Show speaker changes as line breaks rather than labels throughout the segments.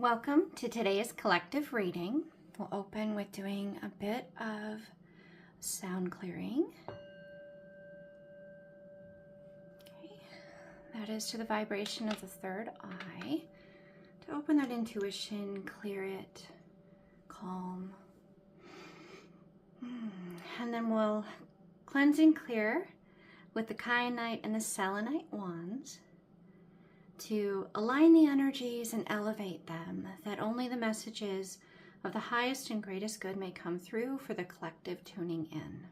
Welcome to today's collective reading. We'll open with doing a bit of sound clearing. Okay. That is to the vibration of the third eye. To open that intuition, clear it, calm. And then we'll cleanse and clear with the kyanite and the selenite wands to align the energies and elevate them, that only the messages of the highest and greatest good may come through for the collective tuning in.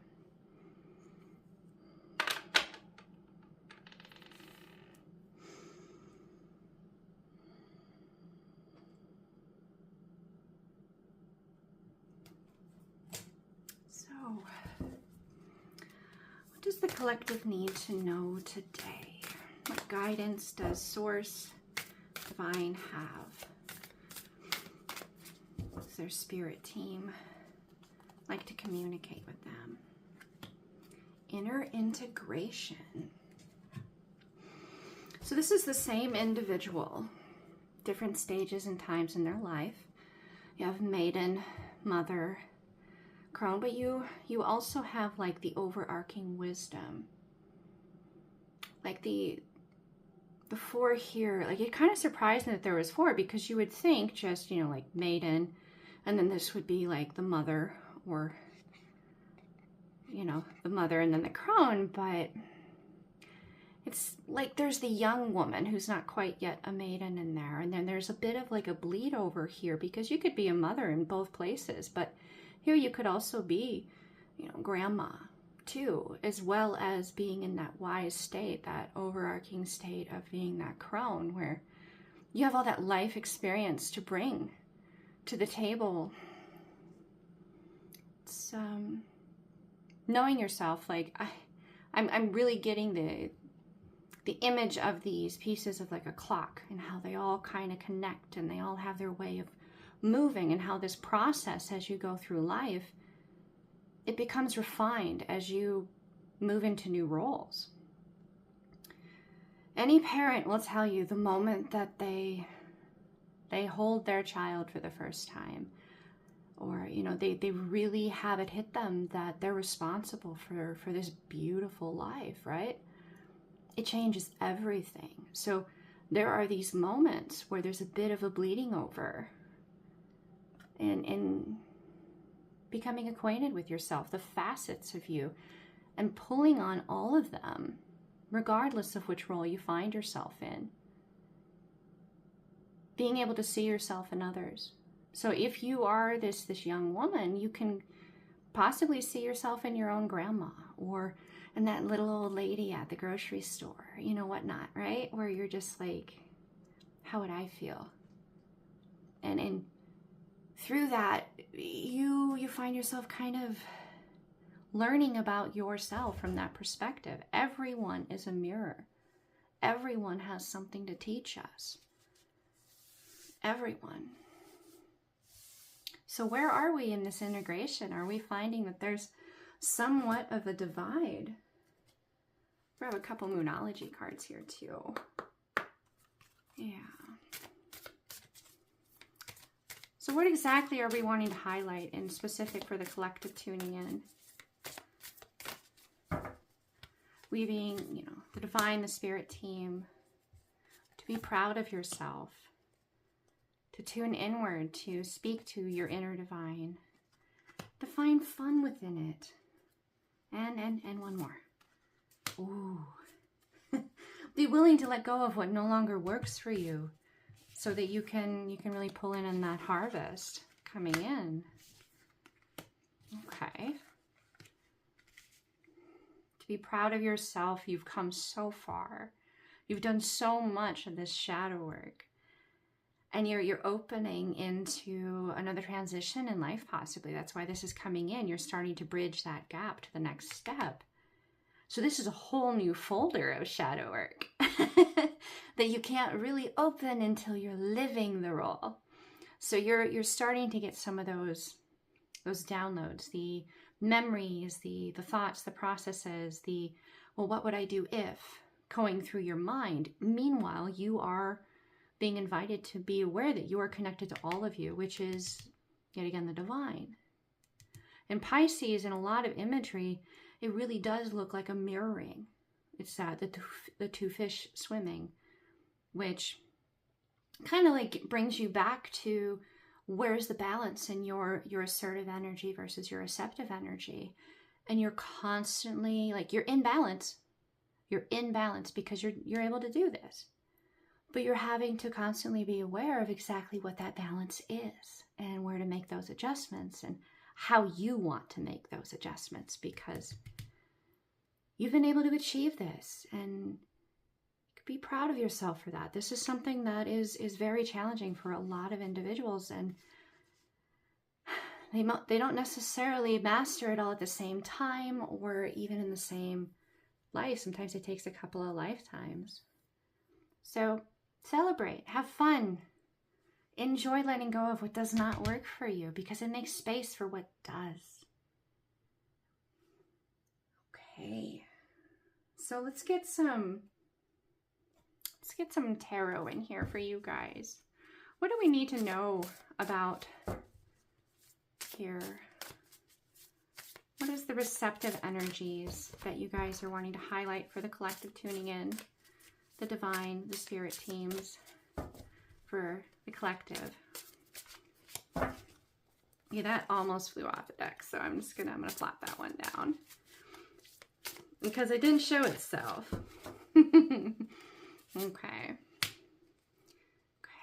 So, what does the collective need to know today? What guidance does Source, Divine have? Does their spirit team like to communicate with them? Inner integration. So this is the same individual, different stages and times in their life. You have maiden, mother, crone, but you also have like the overarching wisdom. Like the four here, like it kind of surprised me that there was four, because you would think just, like maiden, and then this would be like the mother, or, the mother and then the crone, but it's like there's the young woman who's not quite yet a maiden in there, and then there's a bit of like a bleed over here, because you could be a mother in both places, but here you could also be, grandma too, as well as being in that wise state, that overarching state of being that crone, where you have all that life experience to bring to the table. It's knowing yourself. Like I'm really getting the image of these pieces of like a clock, and how they all kind of connect, and they all have their way of moving, and how this process as you go through life, it becomes refined as you move into new roles. Any parent will tell you the moment that they hold their child for the first time, or they really have it hit them that they're responsible for this beautiful life, right? It changes everything. So there are these moments where there's a bit of a bleeding over, and becoming acquainted with yourself, the facets of you, and pulling on all of them, regardless of which role you find yourself in. Being able to see yourself in others. So if you are this young woman, you can possibly see yourself in your own grandma, or in that little old lady at the grocery store, whatnot, right? Where you're just like, how would I feel? And through that, you find yourself kind of learning about yourself from that perspective. Everyone is a mirror. Everyone has something to teach us. Everyone. So where are we in this integration? Are we finding that there's somewhat of a divide? We have a couple Moonology cards here too. Yeah. So what exactly are we wanting to highlight in specific for the collective tuning in? Weaving, the divine, the spirit team, to be proud of yourself, to tune inward, to speak to your inner divine, to find fun within it. And one more. Ooh. Be willing to let go of what no longer works for you, so that you can really pull in on that harvest coming in. Okay. To be proud of yourself. You've come so far. You've done so much of this shadow work. And you're opening into another transition in life, possibly. That's why this is coming in. You're starting to bridge that gap to the next step. So this is a whole new folder of shadow work that you can't really open until you're living the role. So you're starting to get some of those downloads, the memories, the thoughts, the processes, well, what would I do if, going through your mind. Meanwhile, you are being invited to be aware that you are connected to all of you, which is, yet again, the divine. In Pisces, in a lot of imagery, it really does look like a mirroring. It's the two fish swimming, which kind of like brings you back to where's the balance in your assertive energy versus your receptive energy. And you're constantly, like, you're in balance. You're in balance because you're able to do this. But you're having to constantly be aware of exactly what that balance is and where to make those adjustments and how you want to make those adjustments, because you've been able to achieve this and be proud of yourself for that. This is something that is very challenging for a lot of individuals, and they don't necessarily master it all at the same time or even in the same life. Sometimes it takes a couple of lifetimes. So celebrate, have fun, enjoy letting go of what does not work for you, because it makes space for what does. Okay, so let's get some tarot in here for you guys. What do we need to know about here? What is the receptive energies that you guys are wanting to highlight for the collective tuning in? The divine, the spirit teams for the collective. Yeah, that almost flew off the deck, so I'm gonna flop that one down because it didn't show itself. Okay.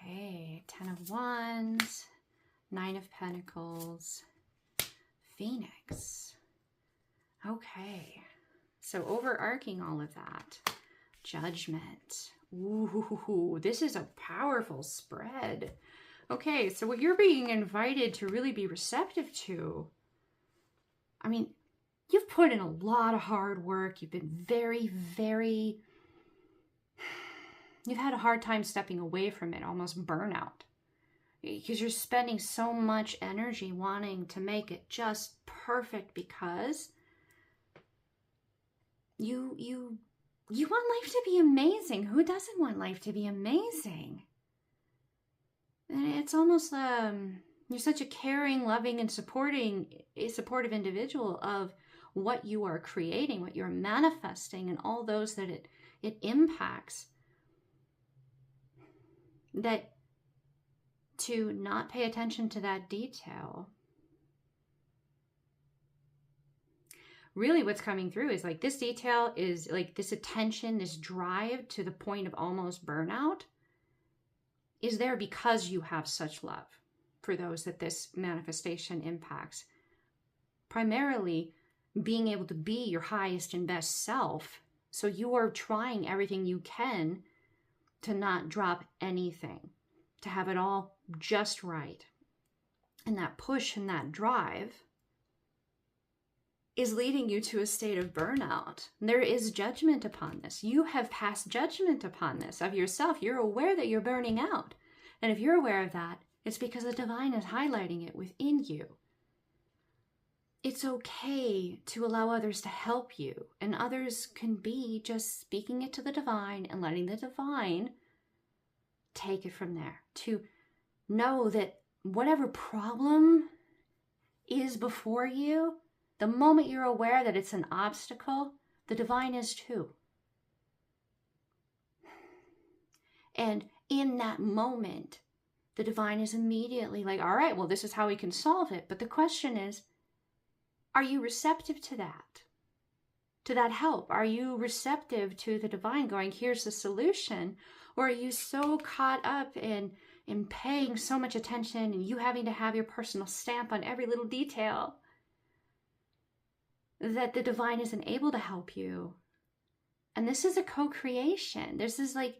Okay, 10 of Wands, 9 of Pentacles, Phoenix. Okay, so overarching all of that, Judgment. Ooh, this is a powerful spread. Okay, so what you're being invited to really be receptive to, I mean, you've put in a lot of hard work. You've been you've had a hard time stepping away from it, almost burnout. Because you're spending so much energy wanting to make it just perfect, because you want life to be amazing. Who doesn't want life to be amazing? And it's almost you're such a caring, loving, and supportive individual of what you are creating, what you're manifesting, and all those that it impacts, that to not pay attention to that detail, really what's coming through is like this detail is like this attention, this drive to the point of almost burnout is there because you have such love for those that this manifestation impacts. Primarily being able to be your highest and best self. So you are trying everything you can to not drop anything, to have it all just right. And that push and that drive is leading you to a state of burnout. There is judgment upon this. You have passed judgment upon this of yourself. You're aware that you're burning out. And if you're aware of that, it's because the divine is highlighting it within you. It's okay to allow others to help you. And others can be just speaking it to the divine and letting the divine take it from there. To know that whatever problem is before you, the moment you're aware that it's an obstacle, the divine is too. And in that moment, the divine is immediately like, all right, well, this is how we can solve it. But the question is, are you receptive to that? To that help? Are you receptive to the divine going, here's the solution? Or are you so caught up in paying so much attention and you having to have your personal stamp on every little detail that the divine isn't able to help you? And this is a co-creation. This is like,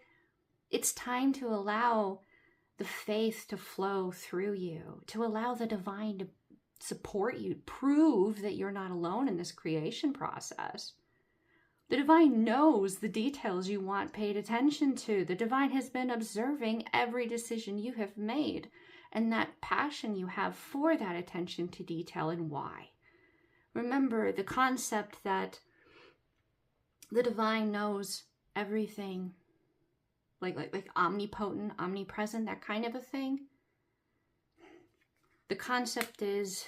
it's time to allow the faith to flow through you, to allow the divine to support you, prove that you're not alone in this creation process. The divine knows the details you want paid attention to. The divine has been observing every decision you have made and that passion you have for that attention to detail and why. Remember the concept that the divine knows everything like omnipotent, omnipresent, that kind of a thing. The concept is,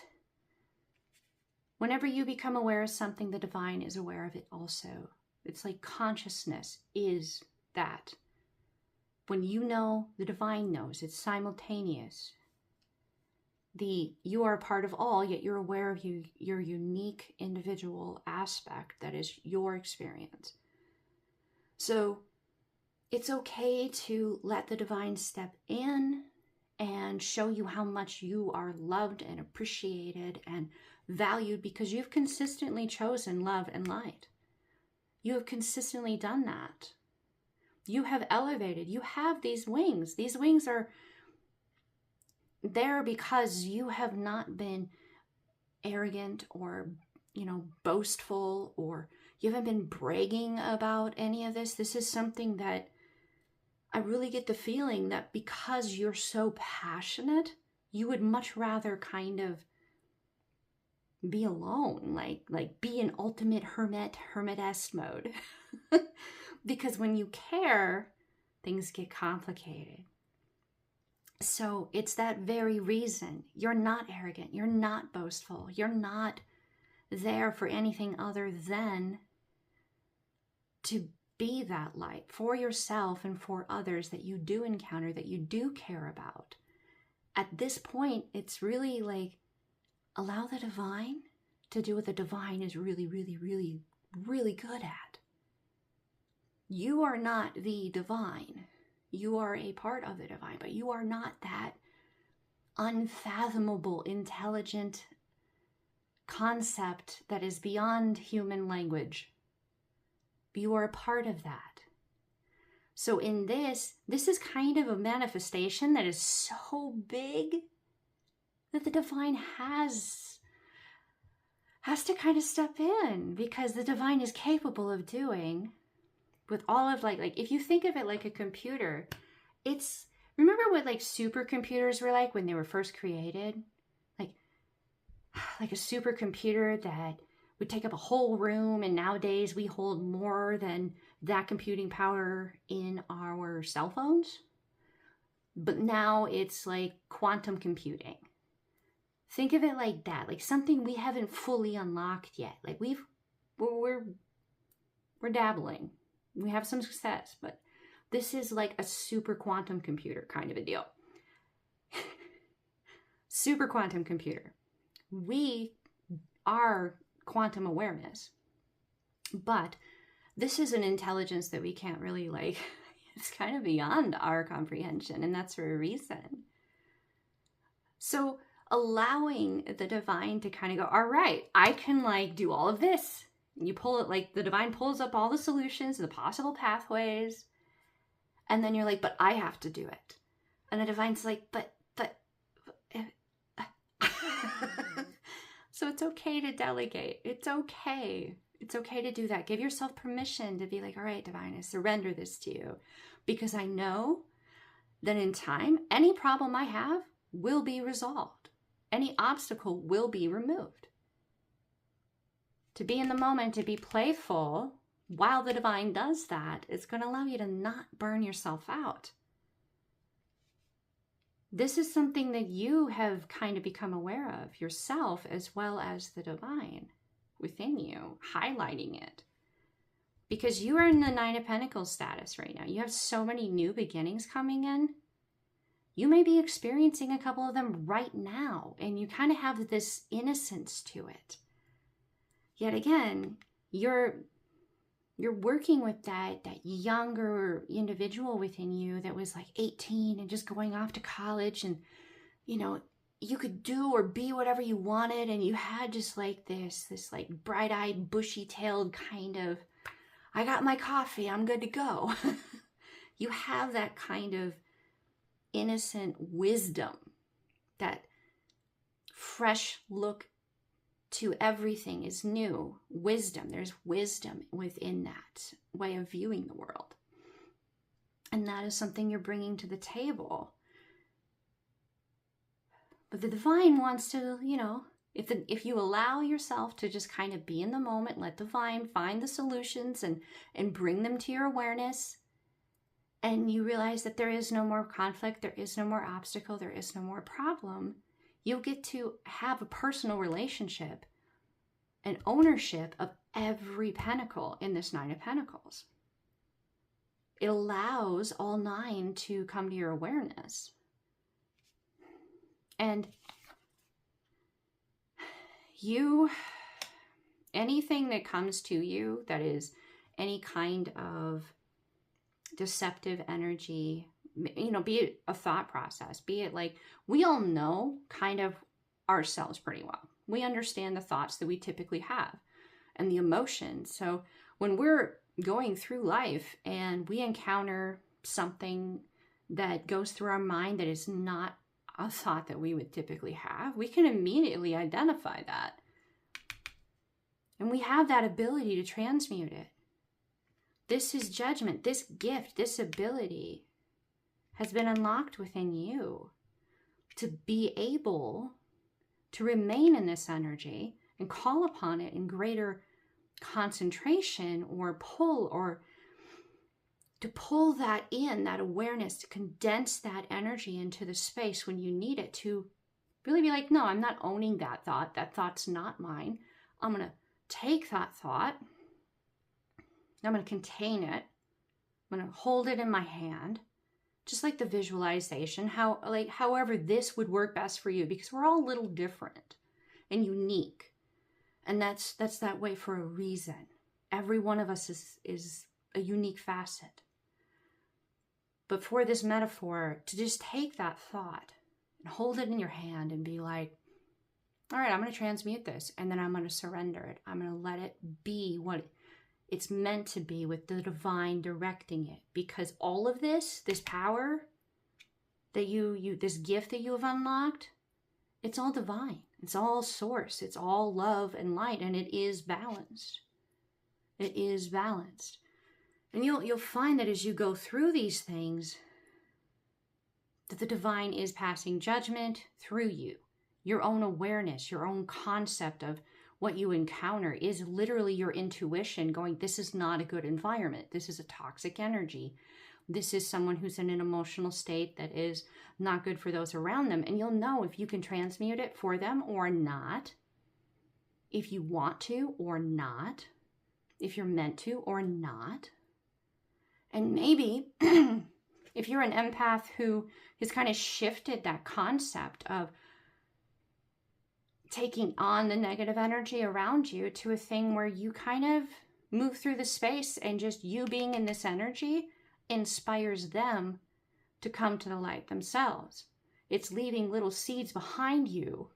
whenever you become aware of something, the divine is aware of it also. It's like consciousness is that. When you know, the divine knows. It's simultaneous. You are a part of all, yet you're aware of your unique individual aspect that is your experience. So it's okay to let the divine step in and show you how much you are loved and appreciated and valued, because you've consistently chosen love and light. You have consistently done that. You have elevated. You have these wings. These wings are there because you have not been arrogant or, boastful, or you haven't been bragging about any of this. This is something that I really get the feeling that because you're so passionate, you would much rather kind of be alone, like be in ultimate hermitess mode. Because when you care, things get complicated. So it's that very reason. You're not arrogant. You're not boastful. You're not there for anything other than to be that light for yourself and for others that you do encounter, that you do care about. At this point, it's really like, allow the divine to do what the divine is really, really, really, really good at. You are not the divine. You are a part of the divine, but you are not that unfathomable, intelligent concept that is beyond human language. You are a part of that. So in this is kind of a manifestation that is so big that the divine has to kind of step in, because the divine is capable of doing with all of like if you think of it like a computer, remember what like supercomputers were like when they were first created? Like a supercomputer that would take up a whole room, and nowadays we hold more than that computing power in our cell phones. But now it's like quantum computing. Think of it like that, like something we haven't fully unlocked yet. Like we're dabbling. We have some success, but this is like a super quantum computer kind of a deal. Super quantum computer. We are quantum awareness, but this is an intelligence that we can't really it's kind of beyond our comprehension, and that's for a reason. So allowing the divine to kind of go, all right, I can do all of this. And you pull it, the divine pulls up all the solutions, the possible pathways. And then you're like, but I have to do it. And the divine's like, but. So it's okay to delegate. It's okay. It's okay to do that. Give yourself permission to be like, all right, divine, I surrender this to you. Because I know that in time, any problem I have will be resolved. Any obstacle will be removed. To be in the moment, to be playful while the divine does that, is going to allow you to not burn yourself out. This is something that you have kind of become aware of yourself, as well as the divine within you, highlighting it. Because you are in the Nine of Pentacles status right now. You have so many new beginnings coming in. You may be experiencing a couple of them right now, and you kind of have this innocence to it. Yet again, you're working with that younger individual within you that was 18 and just going off to college, and you could do or be whatever you wanted, and you had just this bright-eyed, bushy-tailed kind of, I got my coffee, I'm good to go. You have that kind of innocent wisdom, that fresh look to everything is new. Wisdom. There's wisdom within that way of viewing the world. And that is something you're bringing to the table. But the divine wants to, if you allow yourself to just kind of be in the moment, let the divine find the solutions and bring them to your awareness, and you realize that there is no more conflict, there is no more obstacle, there is no more problem, you'll get to have a personal relationship and ownership of every pentacle in this Nine of Pentacles. It allows all 9 to come to your awareness. And anything that comes to you that is any kind of deceptive energy, you know, be it a thought process, be it like, we all know kind of ourselves pretty well. We understand the thoughts that we typically have and the emotions. So when we're going through life and we encounter something that goes through our mind that is not a thought that we would typically have, we can immediately identify that. And we have that ability to transmute it. This is judgment. This gift, this ability has been unlocked within you to be able to remain in this energy and call upon it in greater concentration or pull, or to pull that in, that awareness, to condense that energy into the space when you need it, to really be like, no, I'm not owning that thought. That thought's not mine. I'm going to take that thought. I'm going to contain it. I'm going to hold it in my hand. Just like the visualization, however this would work best for you, because we're all a little different and unique. And that's that way for a reason. Every one of us is a unique facet. But for this metaphor, to just take that thought and hold it in your hand and be like, all right, I'm going to transmute this, and then I'm going to surrender it. I'm going to let it be what it's meant to be, with the divine directing it. Because all of this power that this gift that you have unlocked, it's all divine. It's all source. It's all love and light, and it is balanced. It is balanced. And you'll find that as you go through these things, that the divine is passing judgment through you. Your own awareness, your own concept of what you encounter is literally your intuition going, this is not a good environment. This is a toxic energy. This is someone who's in an emotional state that is not good for those around them. And you'll know if you can transmute it for them or not, if you want to or not, if you're meant to or not. And maybe if you're an empath who has kind of shifted that concept of taking on the negative energy around you to a thing where you kind of move through the space, and just you being in this energy inspires them to come to the light themselves. It's leaving little seeds behind you,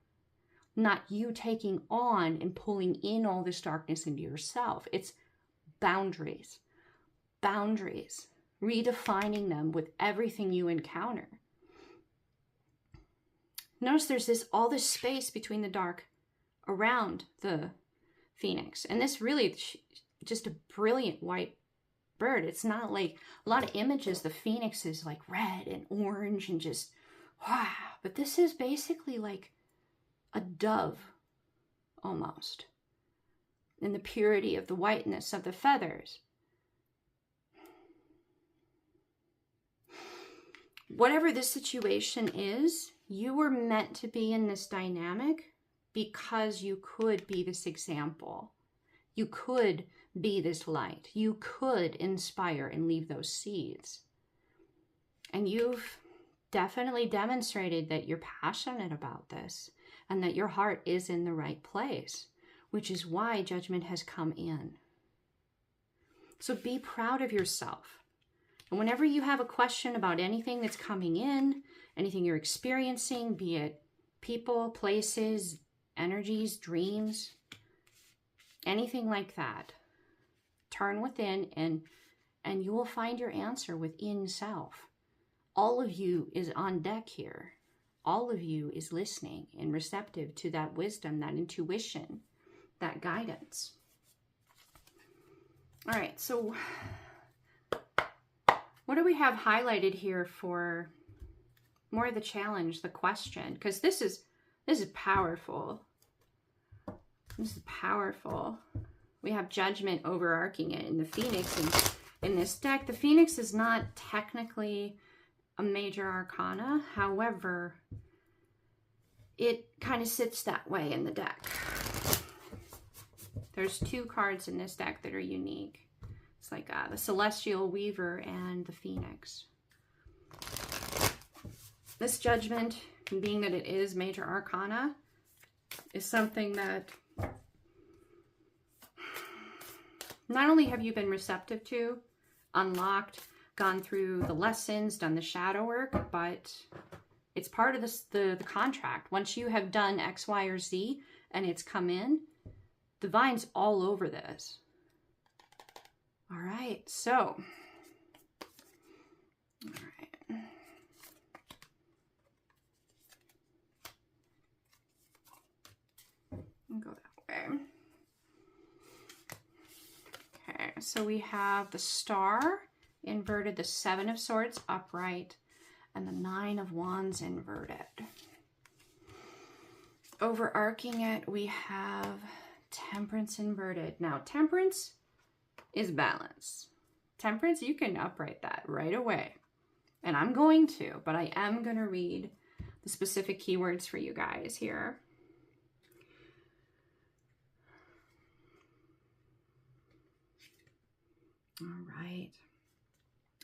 not you taking on and pulling in all this darkness into yourself. It's boundaries, redefining them with everything you encounter. Notice there's all this space between the dark around the phoenix. And this really just a brilliant white bird. It's not like a lot of images, the phoenix is like red and orange and just, wow. But this is basically like a dove almost, in the purity of the whiteness of the feathers. Whatever this situation is, you were meant to be in this dynamic because you could be this example. You could be this light. You could inspire and leave those seeds. And you've definitely demonstrated that you're passionate about this and that your heart is in the right place, which is why judgment has come in. So be proud of yourself. And whenever you have a question about anything that's coming in, anything you're experiencing, be it people, places, energies, dreams, anything like that, turn within and you will find your answer within self. All of you is on deck here. All of you is listening and receptive to that wisdom, that intuition, that guidance. All right, so what do we have highlighted here for more of the challenge, the question? Because this is powerful. This is powerful. We have judgment overarching it in the phoenix, and in this deck. The Phoenix is not technically a major arcana. However, it kind of sits that way in the deck. There's 2 cards in this deck that are unique. It's like the Celestial Weaver and the Phoenix. This Judgment, being that it is major arcana, is something that not only have you been receptive to, unlocked, gone through the lessons, done the shadow work, but it's part of the contract. Once you have done X, Y, or Z and it's come in, divine's all over this. All right, so, all right. I'll go that way. Okay, so we have the Star inverted, the 7 of Swords upright, and the 9 of Wands inverted. Overarching it, we have Temperance inverted. Now, Temperance is balance. Temperance, you can upright that right away. And I'm going to, but I am going to read the specific keywords for you guys here. All right.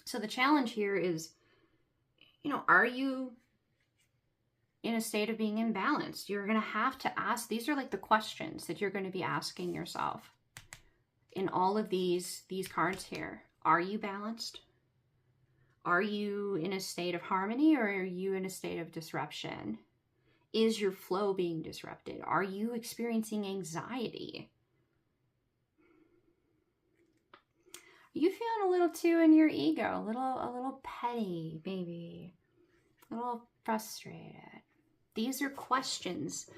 So the challenge here is, you know, are you in a state of being imbalanced? You're going to have to ask, these are like the questions that you're going to be asking yourself in all of these cards here. Are you balanced? Are you in a state of harmony, or are you in a state of disruption? Is your flow being disrupted? Are you experiencing anxiety? Are you feeling a little too in your ego, a little petty, maybe, a little frustrated? These are questions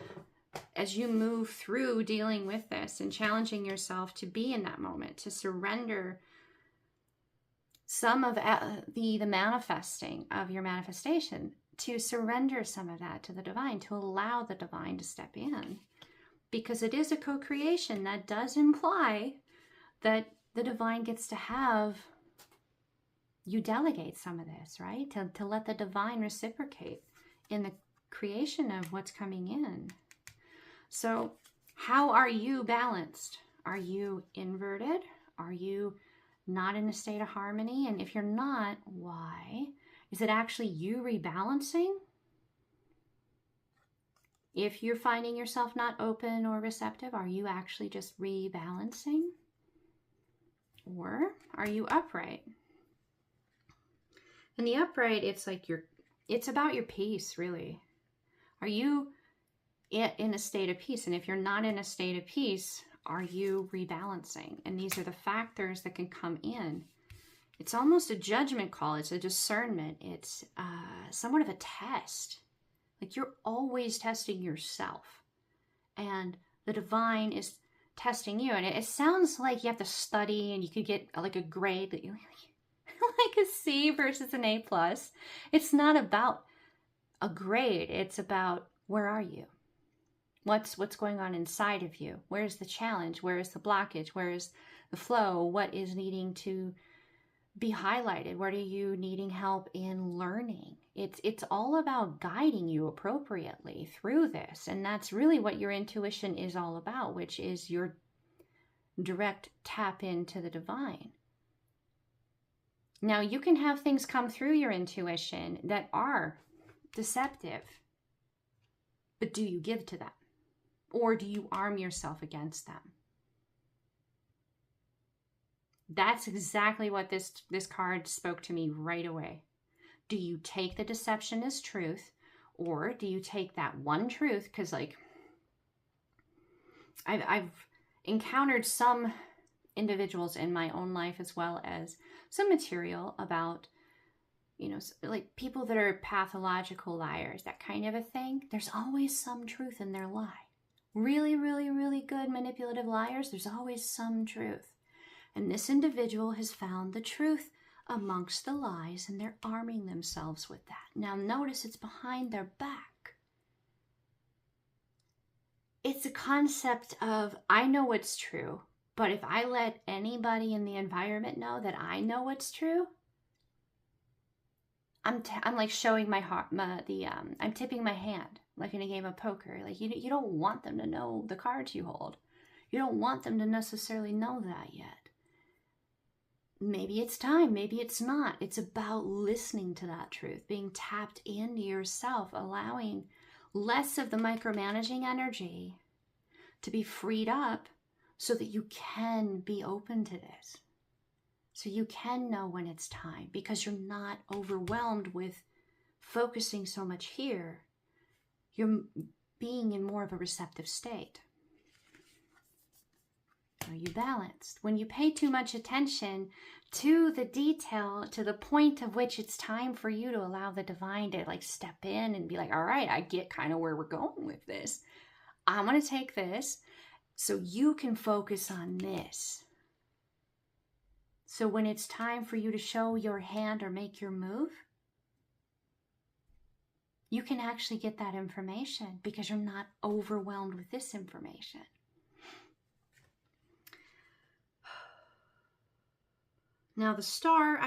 as you move through dealing with this and challenging yourself to be in that moment, to surrender some of the manifesting of your manifestation, to surrender some of that to the divine, to allow the divine to step in. Because it is a co-creation. That does imply that the divine gets to have you delegate some of this, right? To let the divine reciprocate in the creation of what's coming in. So how are you balanced? Are you inverted? Are you not in a state of harmony? And if you're not, why? Is it actually you rebalancing? If you're finding yourself not open or receptive, are you actually just rebalancing? Or are you upright? And the upright, it's like it's about your peace, really. Are you in a state of peace? And if you're not in a state of peace, are you rebalancing? And these are the factors that can come in. It's almost a judgment call. It's a discernment. It's somewhat of a test. Like you're always testing yourself. And the divine is testing you. And it sounds like you have to study and you could get like a grade that you like a C versus an A+. It's not about a grade. It's about, where are you? What's going on inside of you? Where's the challenge? Where is the blockage? Where is the flow? What is needing to be highlighted? What are you needing help in learning? It's all about guiding you appropriately through this. And that's really what your intuition is all about, which is your direct tap into the divine. Now, you can have things come through your intuition that are deceptive, but do you give to them? Or do you arm yourself against them? That's exactly what this card spoke to me right away. Do you take the deception as truth, or do you take that one truth? Because like I've encountered some individuals in my own life, as well as some material about, you know, like people that are pathological liars, that kind of a thing. There's always some truth in their lie. Really, really, really good manipulative liars, there's always some truth. And this individual has found the truth amongst the lies, and they're arming themselves with that. Now notice it's behind their back. It's a concept of, I know what's true, But if I let anybody in the environment know that I know what's true, I'm like showing my heart, I'm tipping my hand, like in a game of poker. Like you don't want them to know the cards you hold. You don't want them to necessarily know that yet. Maybe it's time, maybe it's not. It's about listening to that truth, being tapped into yourself, allowing less of the micromanaging energy to be freed up so that you can be open to this. So you can know when it's time, because you're not overwhelmed with focusing so much here. You're being in more of a receptive state. Are you balanced? When you pay too much attention to the detail, to the point of which it's time for you to allow the divine to like step in and be like, all right, I get kind of where we're going with this. I'm going to take this so you can focus on this. So when it's time for you to show your hand or make your move, you can actually get that information because you're not overwhelmed with this information. Now the star,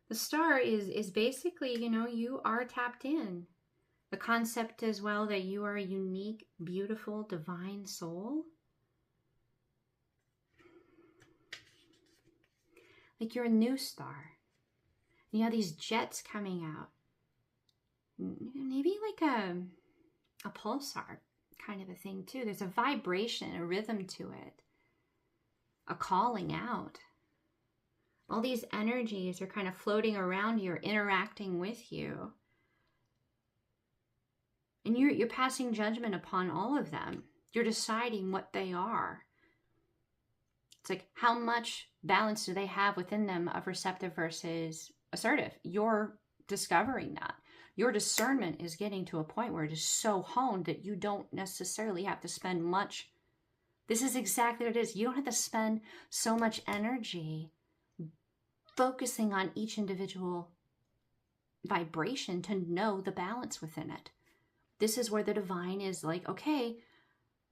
the star is basically, you are tapped in. The concept as well that you are a unique, beautiful, divine soul. Like you're a new star. You have these jets coming out. Maybe like a pulsar kind of a thing too. There's a vibration, a rhythm to it. A calling out. All these energies are kind of floating around you or interacting with you. And you're passing judgment upon all of them. You're deciding what they are. It's like, how much balance do they have within them of receptive versus assertive? You're discovering that. Your discernment is getting to a point where it is so honed that you don't necessarily have to spend much. This is exactly what it is. You don't have to spend so much energy focusing on each individual vibration to know the balance within it. This is where the divine is like, okay,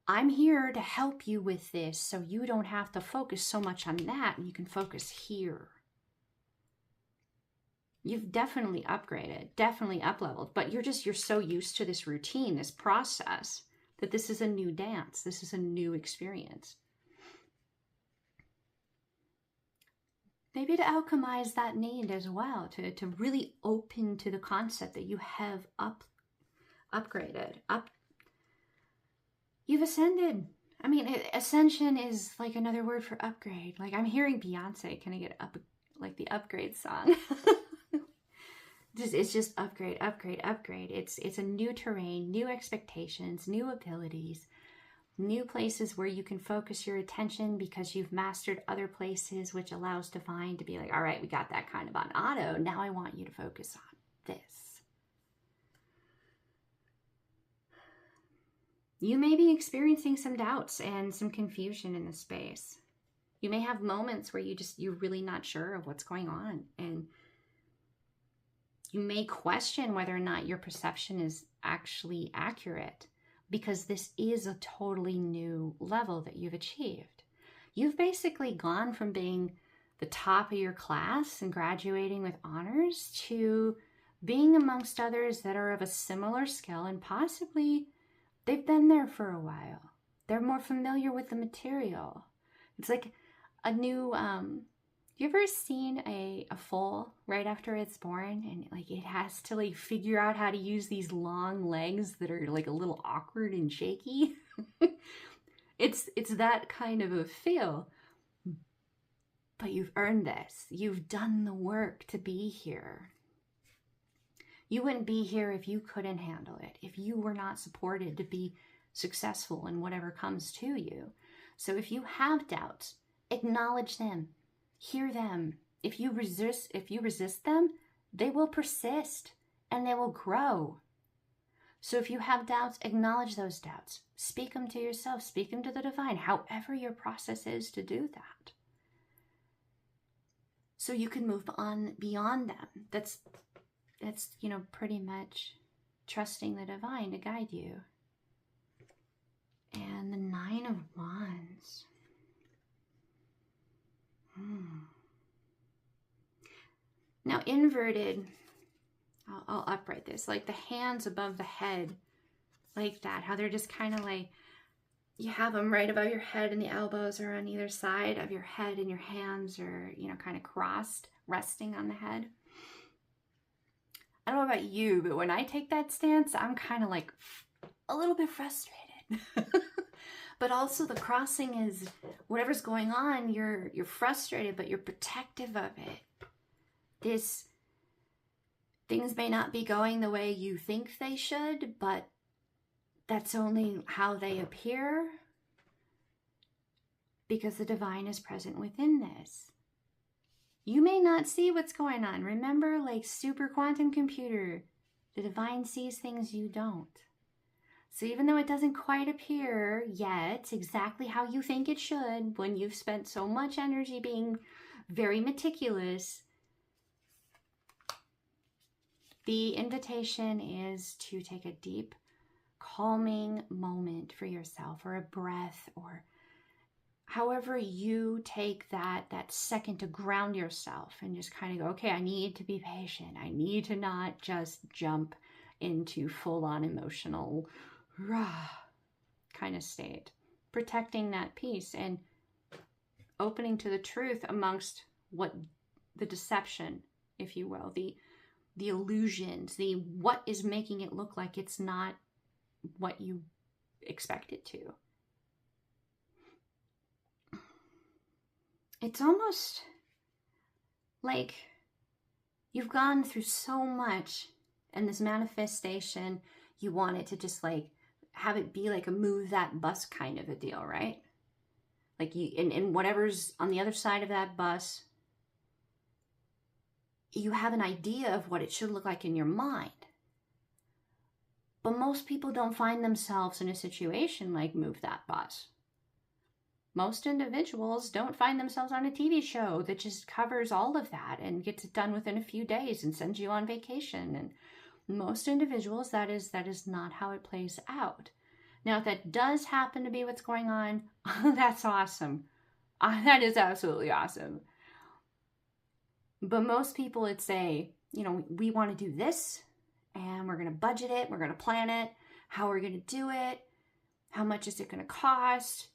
I'm here to help you with this, so you don't have to focus so much on that, and you can focus here. You've definitely upgraded, definitely up-leveled, but you're so used to this routine, this process, that this is a new dance. This is a new experience. Maybe to alchemize that need as well, to really open to the concept that you have upgraded. You've ascended. Ascension is like another word for upgrade. Like I'm hearing Beyonce kind of get up, like the upgrade song. It's just upgrade, upgrade, upgrade. It's a new terrain, new expectations, new abilities, new places where you can focus your attention because you've mastered other places, which allows divine to be like, all right, we got that kind of on auto. Now I want you to focus on this. You may be experiencing some doubts and some confusion in this space. You may have moments where you're really not sure of what's going on, and you may question whether or not your perception is actually accurate, because this is a totally new level that you've achieved. You've basically gone from being the top of your class and graduating with honors to being amongst others that are of a similar skill, and possibly they've been there for a while. They're more familiar with the material. It's like a new, you ever seen a foal right after it's born, and like it has to like figure out how to use these long legs that are like a little awkward and shaky? It's that kind of a feel. But you've earned this. You've done the work to be here. You wouldn't be here if you couldn't handle it, if you were not supported to be successful in whatever comes to you. So if you have doubts, acknowledge them. Hear them. If you resist them, they will persist and they will grow. So if you have doubts, acknowledge those doubts. Speak them to yourself. Speak them to the divine, however your process is to do that. So you can move on beyond them. That's pretty much trusting the divine to guide you. And the 9 of Wands. Now inverted, I'll upright this, like the hands above the head, like that, how they're just kind of like, you have them right above your head and the elbows are on either side of your head and your hands are, you know, kind of crossed, resting on the head. I don't know about you, but when I take that stance, I'm kind of like a little bit frustrated. But also the crossing is whatever's going on, you're frustrated, but you're protective of it. Things may not be going the way you think they should, but that's only how they appear, because the divine is present within this. You may not see what's going on. Remember, like super quantum computer, the divine sees things you don't. So even though it doesn't quite appear yet exactly how you think it should, when you've spent so much energy being very meticulous, the invitation is to take a deep, calming moment for yourself, or a breath, or however you take that second to ground yourself and just kind of go, okay, I need to be patient. I need to not just jump into full-on emotional kind of state. Protecting that peace and opening to the truth amongst what the deception, if you will, the illusions, what is making it look like it's not what you expect it to. It's almost like you've gone through so much, and this manifestation, you want it to just like have it be like a move that bus kind of a deal, right? Like you, and whatever's on the other side of that bus, you have an idea of what it should look like in your mind. But most people don't find themselves in a situation like move that bus. Most individuals don't find themselves on a TV show that just covers all of that and gets it done within a few days and sends you on vacation. And most individuals, that is not how it plays out. Now, if that does happen to be what's going on, that's awesome. That is absolutely awesome. But most people would say, you know, we want to do this, and we're going to budget it, we're going to plan it, how we're going to do it, how much is it going to cost.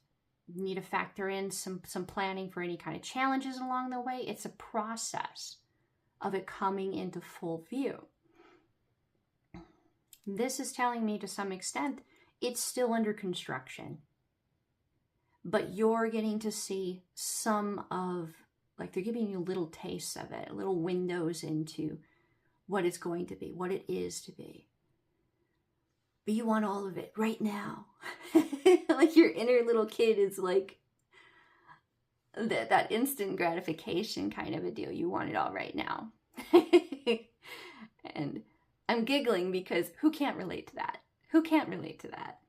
You need to factor in some planning for any kind of challenges along the way. It's a process of it coming into full view. This is telling me to some extent it's still under construction, but you're getting to see some of, like they're giving you little tastes of it, little windows into what it's going to be, what it is to be. But you want all of it right now. Like your inner little kid is like that instant gratification kind of a deal. You want it all right now. And I'm giggling because who can't relate to that? Who can't relate to that?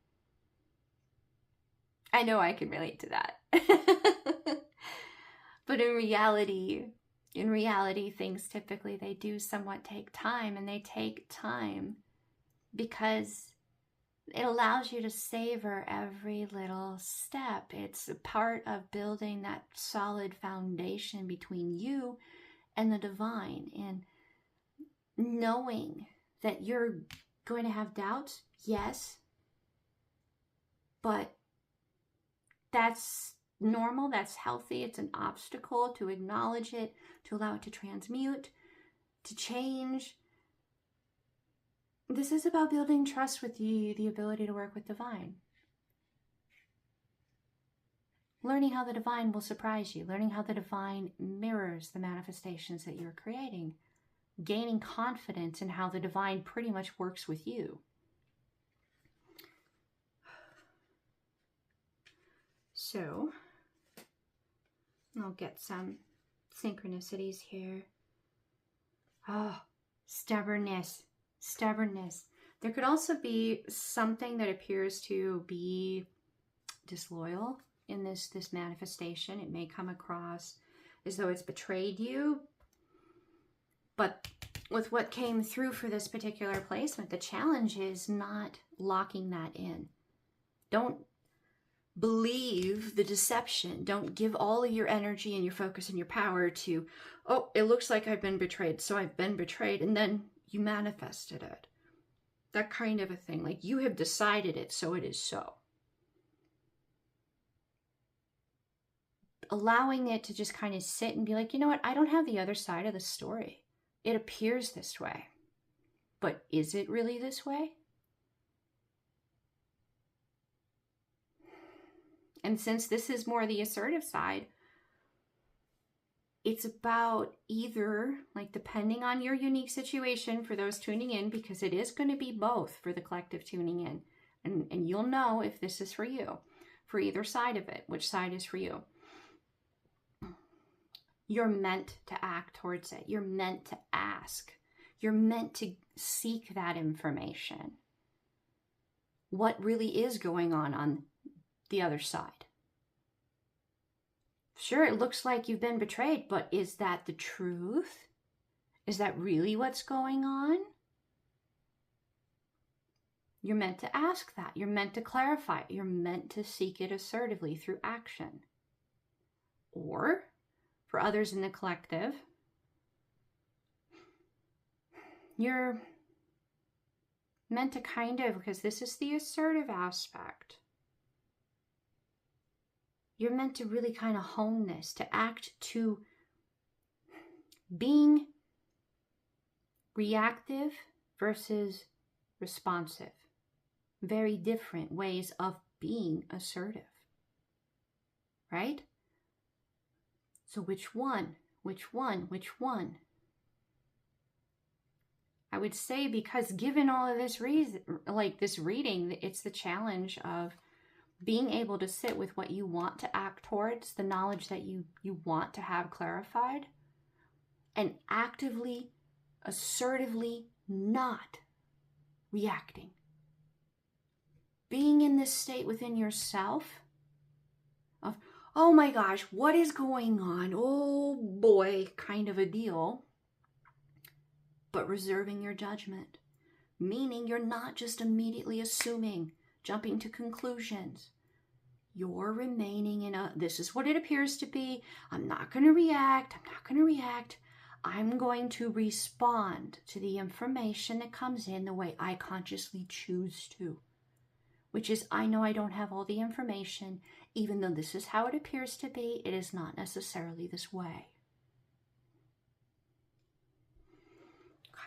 I know I can relate to that. But in reality, things typically, they do somewhat take time, and they take time because it allows you to savor every little step. It's a part of building that solid foundation between you and the divine, and knowing that you're going to have doubts, yes, but that's normal, that's healthy. It's an obstacle to acknowledge it, to allow it to transmute, to change. This is about building trust with you, the ability to work with divine. Learning how the divine will surprise you, learning how the divine mirrors the manifestations that you're creating, gaining confidence in how the divine pretty much works with you. So, I'll get some synchronicities here. Oh, stubbornness. There could also be something that appears to be disloyal in this manifestation. It may come across as though it's betrayed you. But with what came through for this particular placement, the challenge is not locking that in. Don't believe the deception. Don't give all of your energy and your focus and your power to, oh, it looks like I've been betrayed, so I've been betrayed, and then you manifested it. That kind of a thing. Like, you have decided it, so it is so. Allowing it to just kind of sit and be like, you know what? I don't have the other side of the story. It appears this way. But is it really this way? And since this is more the assertive side, it's about either, like, depending on your unique situation for those tuning in, because it is going to be both for the collective tuning in. And you'll know if this is for you, for either side of it, which side is for you. You're meant to act towards it. You're meant to ask. You're meant to seek that information. What really is going on the other side? Sure, it looks like you've been betrayed, but is that the truth? Is that really what's going on? You're meant to ask that. You're meant to clarify it. You're meant to seek it assertively through action. Or, for others in the collective, you're meant to kind of, because this is the assertive aspect, you're meant to really kind of hone this, to act to being reactive versus responsive. Very different ways of being assertive, right? So which one? Which one? Which one? I would say, because given all of this reason, like this reading, it's the challenge of being able to sit with what you want to act towards, the knowledge that you want to have clarified, and actively, assertively not reacting. Being in this state within yourself of, oh my gosh, what is going on? Oh boy, kind of a deal. But reserving your judgment, meaning you're not just immediately assuming, jumping to conclusions. You're remaining in a, this is what it appears to be. I'm not going to react. I'm not going to react. I'm going to respond to the information that comes in the way I consciously choose to, which is, I know I don't have all the information. Even though this is how it appears to be, it is not necessarily this way.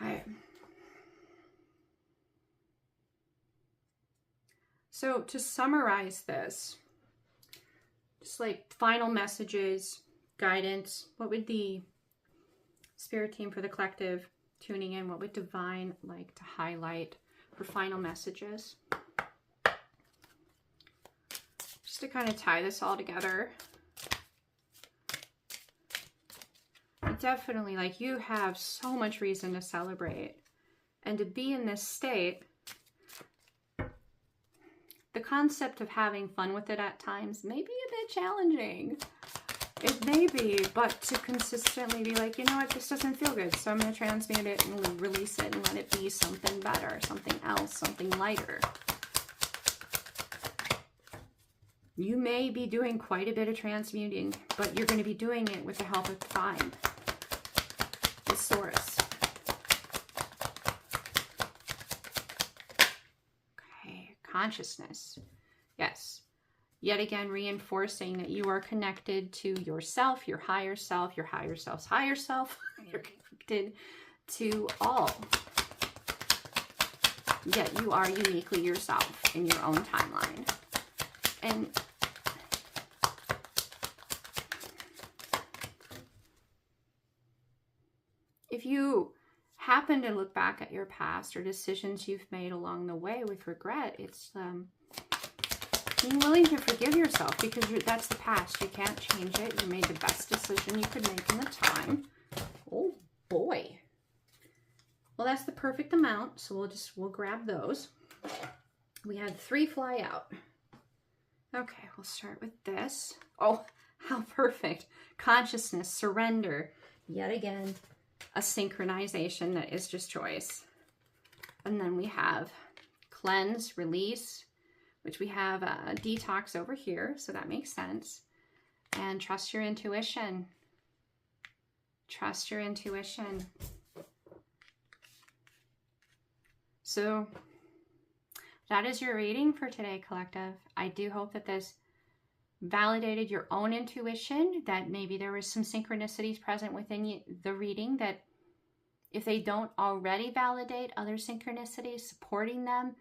Okay. So to summarize this, just like final messages, guidance, what would the spirit team for the collective tuning in, what would divine like to highlight for final messages? Just to kind of tie this all together. Definitely, like, you have so much reason to celebrate and to be in this state. The concept of having fun with it at times may be a bit challenging. It may be, but to consistently be like, you know what, this doesn't feel good, so I'm going to transmute it and release it and let it be something better, something else, something lighter. You may be doing quite a bit of transmuting, but you're going to be doing it with the help of divine, the source. Okay, consciousness. Yes. Yet again, reinforcing that you are connected to yourself, your higher self, your higher self's higher self. You're connected to all. Yet you are uniquely yourself in your own timeline. And if you happen to look back at your past or decisions you've made along the way with regret, it's being willing to forgive yourself, because that's the past. You can't change it. You made the best decision you could make in the time. Oh boy. Well, that's the perfect amount, so we'll grab those. We had 3 fly out. Okay, we'll start with this. Oh, how perfect. Consciousness, surrender. Yet again, a synchronization that is just choice. And then we have cleanse, release, which we have a detox over here, so that makes sense. And trust your intuition. Trust your intuition. So that is your reading for today, collective. I do hope that this validated your own intuition, that maybe there was some synchronicities present within you, the reading, that if they don't already validate other synchronicities, supporting them,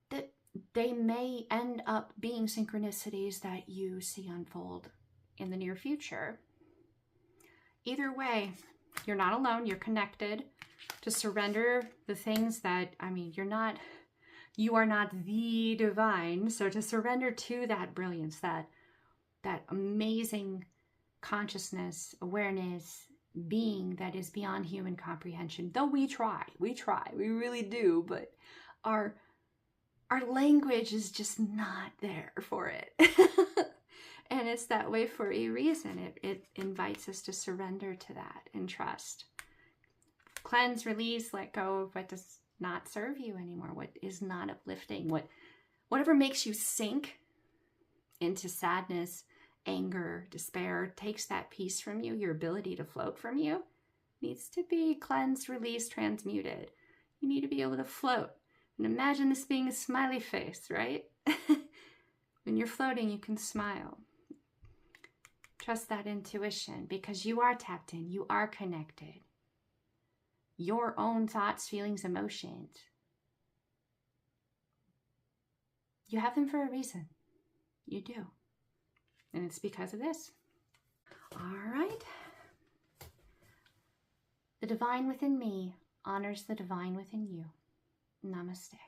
that they may end up being synchronicities that you see unfold in the near future. Either way, you're not alone. You're connected. To surrender the things that, I mean, you are not the divine. So to surrender to that brilliance, that amazing consciousness, awareness, being that is beyond human comprehension. Though we try, we really do, but our language is just not there for it. And it's that way for a reason. It invites us to surrender to that and trust. Cleanse, release, let go of what does not serve you anymore, what is not uplifting, whatever makes you sink into sadness, anger, despair, takes that peace from you, your ability to float from you, needs to be cleansed, released, transmuted. You need to be able to float. And imagine this being a smiley face, right? When you're floating, you can smile. Trust that intuition, because you are tapped in, you are connected. Your own thoughts, feelings, emotions, you have them for a reason. You do. And it's because of this. All right. The divine within me honors the divine within you. Namaste.